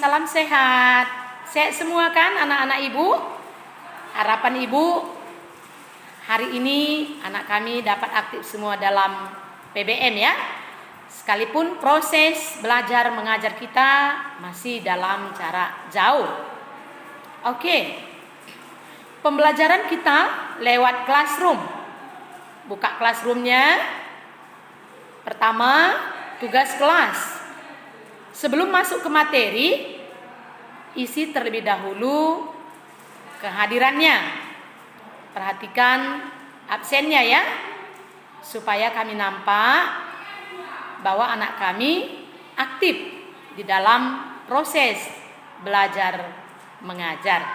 salam sehat. Sehat semua kan anak-anak ibu? Harapan ibu hari ini anak kami dapat aktif semua dalam PBM ya. Sekalipun proses belajar mengajar kita masih dalam jarak jauh. Oke. Pembelajaran kita lewat classroom. Buka classroomnya. Pertama, tugas kelas. Sebelum masuk ke materi, isi terlebih dahulu kehadirannya. Perhatikan absennya ya, supaya kami nampak bahwa anak kami aktif di dalam proses belajar mengajar.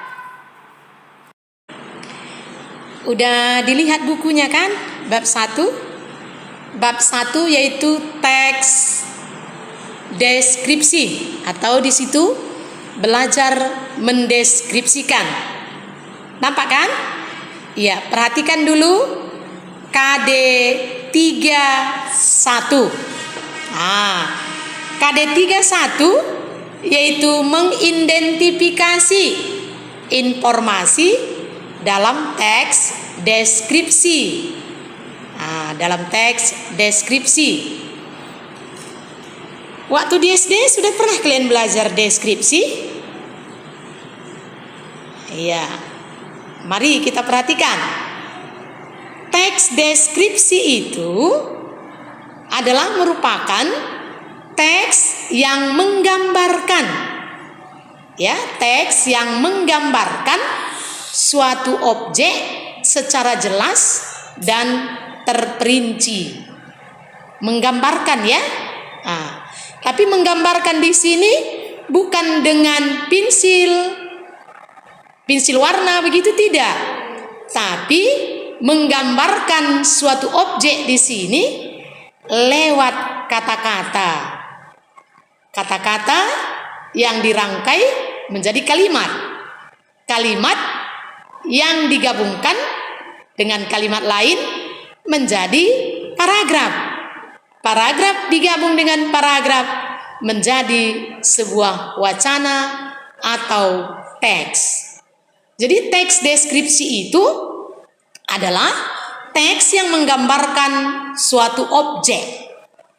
Udah dilihat bukunya kan? Bab 1. Bab 1 yaitu teks deskripsi atau di situ belajar mendeskripsikan. Nampak kan? Iya, perhatikan dulu KD 31. KD 31 yaitu mengidentifikasi informasi dalam teks deskripsi. Dalam teks deskripsi. Waktu di SD sudah pernah kalian belajar deskripsi? Iya. Mari kita perhatikan. Teks deskripsi itu adalah merupakan teks yang menggambarkan. Ya, teks yang menggambarkan suatu objek secara jelas dan terperinci. Menggambarkan ya. Tapi menggambarkan di sini bukan dengan pensil warna begitu tidak. Tapi menggambarkan suatu objek di sini lewat kata-kata. Kata-kata yang dirangkai menjadi kalimat. Kalimat yang digabungkan dengan kalimat lain menjadi paragraf. Paragraf digabung dengan paragraf menjadi sebuah wacana atau teks. Jadi teks deskripsi itu adalah teks yang menggambarkan suatu objek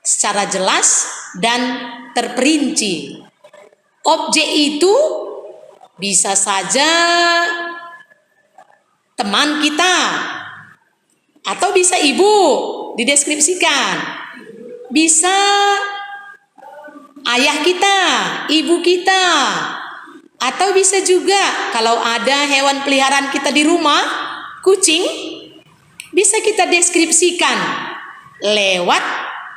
secara jelas dan terperinci. Objek itu bisa saja teman kita atau bisa ibu dideskripsikan. Bisa ayah kita, ibu kita, atau bisa juga kalau ada hewan peliharaan kita di rumah, kucing, bisa kita deskripsikan lewat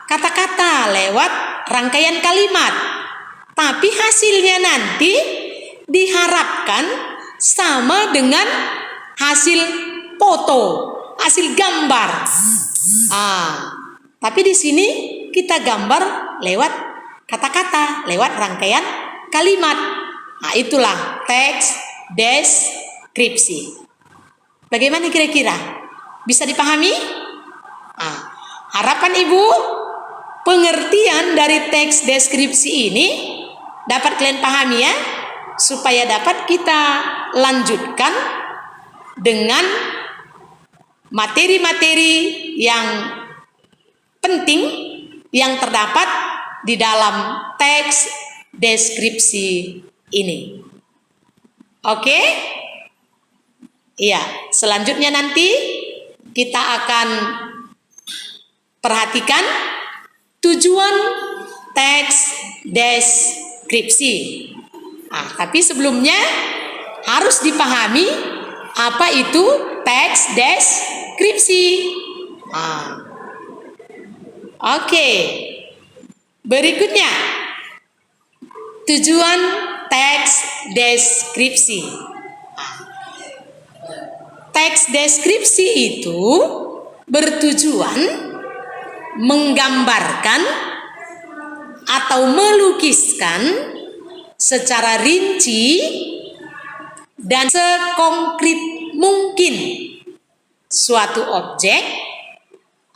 kata-kata, lewat rangkaian kalimat. Tapi hasilnya nanti diharapkan sama dengan hasil foto, hasil gambar. Tapi di sini kita gambar lewat kata-kata, lewat rangkaian kalimat. Itulah teks deskripsi. Bagaimana kira-kira? Bisa dipahami? Harapan ibu, pengertian dari teks deskripsi ini dapat kalian pahami ya, supaya dapat kita lanjutkan dengan materi-materi yang penting yang terdapat di dalam teks deskripsi ini. Oke? Iya, selanjutnya nanti kita akan perhatikan tujuan teks deskripsi. Tapi sebelumnya harus dipahami apa itu teks deskripsi. Oke. Berikutnya, tujuan teks deskripsi. Teks deskripsi itu bertujuan menggambarkan atau melukiskan secara rinci dan sekonkret mungkin suatu objek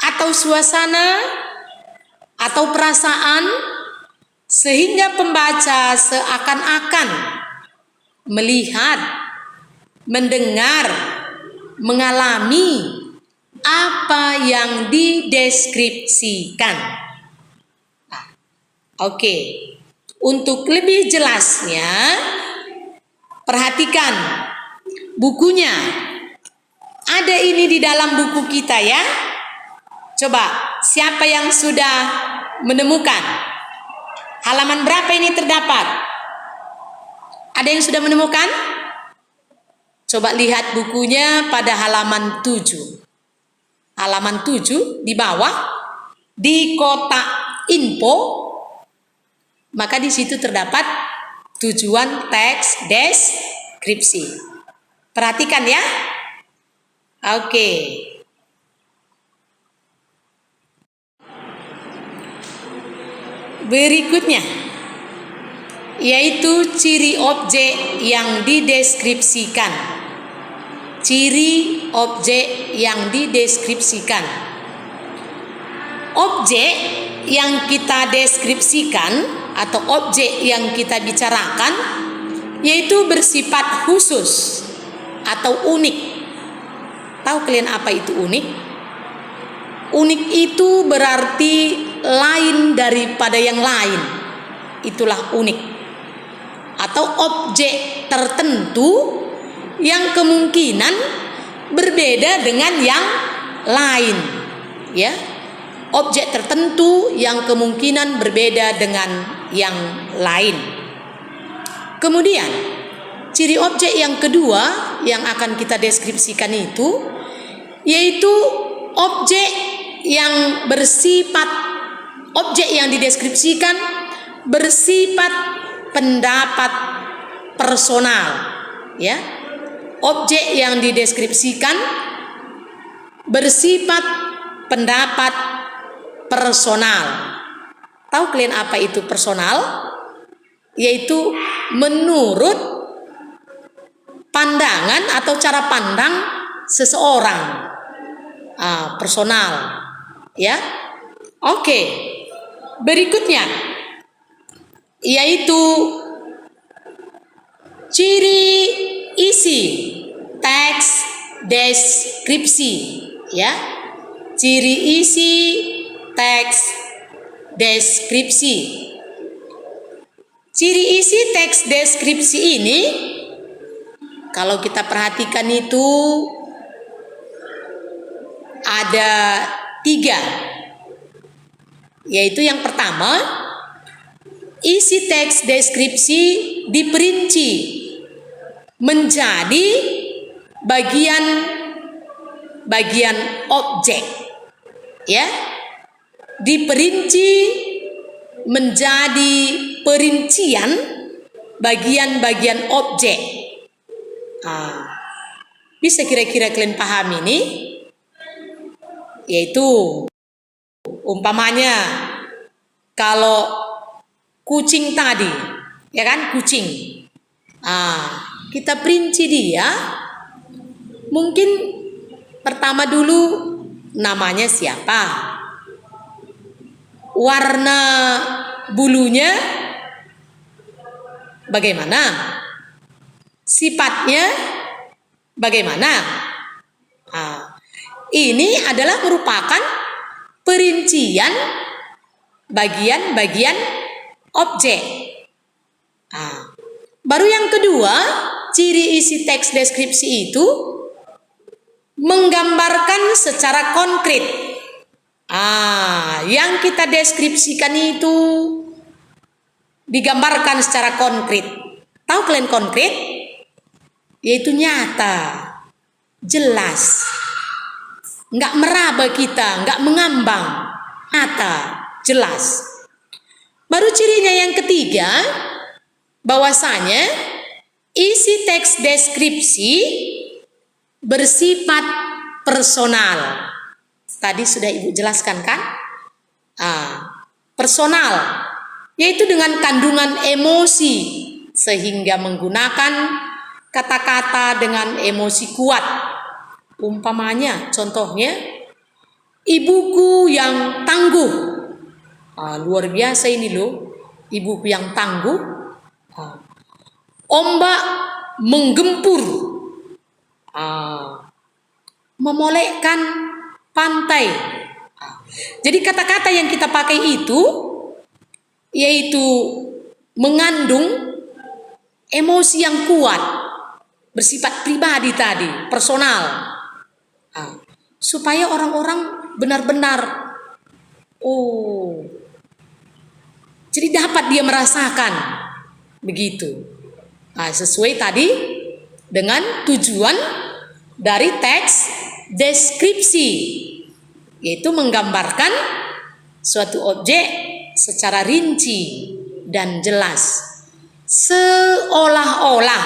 atau suasana atau perasaan sehingga pembaca seakan-akan melihat, mendengar, mengalami apa yang dideskripsikan. Oke. Untuk lebih jelasnya, perhatikan bukunya. Ada ini di dalam buku kita ya. Coba, siapa yang sudah menemukan? Halaman berapa ini terdapat? Ada yang sudah menemukan? Coba lihat bukunya pada halaman 7. Halaman 7 di bawah, di kotak info, maka di situ terdapat tujuan teks deskripsi. Perhatikan ya. Oke. Berikutnya yaitu ciri objek yang dideskripsikan. Ciri objek yang dideskripsikan. Objek yang kita deskripsikan atau objek yang kita bicarakan yaitu bersifat khusus atau unik. Tahu kalian apa itu unik? Unik itu berarti lain daripada yang lain. Itulah unik. Atau objek tertentu yang kemungkinan berbeda dengan yang lain, ya. Objek tertentu yang kemungkinan berbeda dengan yang lain. Kemudian, ciri objek yang kedua yang akan kita deskripsikan itu yaitu objek yang bersifat, objek yang dideskripsikan bersifat pendapat personal, ya. Objek yang dideskripsikan bersifat pendapat personal. Tahu kalian apa itu personal? Yaitu menurut pandangan atau cara pandang seseorang. Personal, ya. Oke. Berikutnya yaitu ciri isi teks deskripsi, ya. Ciri isi teks deskripsi. Ciri isi teks deskripsi ini kalau kita perhatikan itu ada 3. Yaitu yang pertama, isi teks deskripsi diperinci menjadi bagian objek, ya. Diperinci menjadi perincian bagian-bagian objek. Bisa kira-kira kalian paham ini? Yaitu umpamanya kalau kucing tadi, ya kan, kucing. Kita perinci dia. Mungkin pertama dulu namanya siapa? Warna bulunya bagaimana? Sifatnya bagaimana? Ini adalah merupakan perincian bagian-bagian objek. Baru yang kedua, ciri isi teks deskripsi itu menggambarkan secara konkret. Yang kita deskripsikan itu digambarkan secara konkret. Tahu kalian konkret? Yaitu nyata, jelas, nggak meraba kita, nggak mengambang, nyata, jelas. Baru cirinya yang ketiga, bahwasanya isi teks deskripsi bersifat personal. Tadi sudah Ibu jelaskan kan? Personal, yaitu dengan kandungan emosi, sehingga menggunakan kata-kata dengan emosi kuat. Umpamanya, contohnya, ibuku yang tangguh. Luar biasa ini loh. ibuku yang tangguh. Ombak menggempur, memolekkan pantai. Jadi kata-kata yang kita pakai itu yaitu mengandung emosi yang kuat, bersifat pribadi tadi, personal. Supaya orang-orang benar-benar, jadi dapat dia merasakan begitu. Sesuai tadi dengan tujuan dari teks deskripsi, yaitu menggambarkan suatu objek secara rinci dan jelas, seolah-olah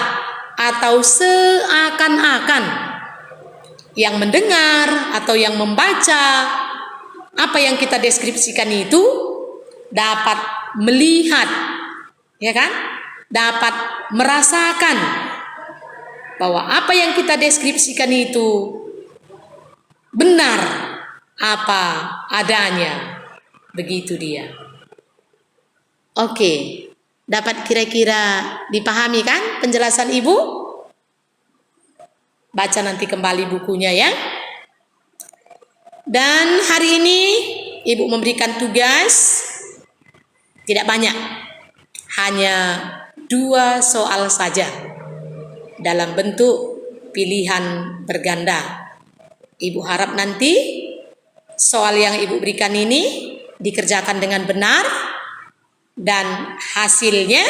atau seakan-akan yang mendengar atau yang membaca apa yang kita deskripsikan itu dapat melihat, ya kan? Dapat merasakan bahwa apa yang kita deskripsikan itu benar apa adanya. Begitu dia. Oke, dapat kira-kira dipahami kan penjelasan Ibu? Baca nanti kembali bukunya ya. Dan hari ini Ibu memberikan tugas tidak banyak, hanya 2 soal saja dalam bentuk pilihan berganda. Ibu harap nanti soal yang Ibu berikan ini dikerjakan dengan benar dan hasilnya,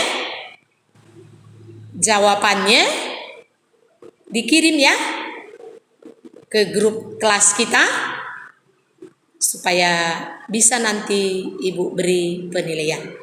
jawabannya dikirim ya ke grup kelas kita supaya bisa nanti Ibu beri penilaian.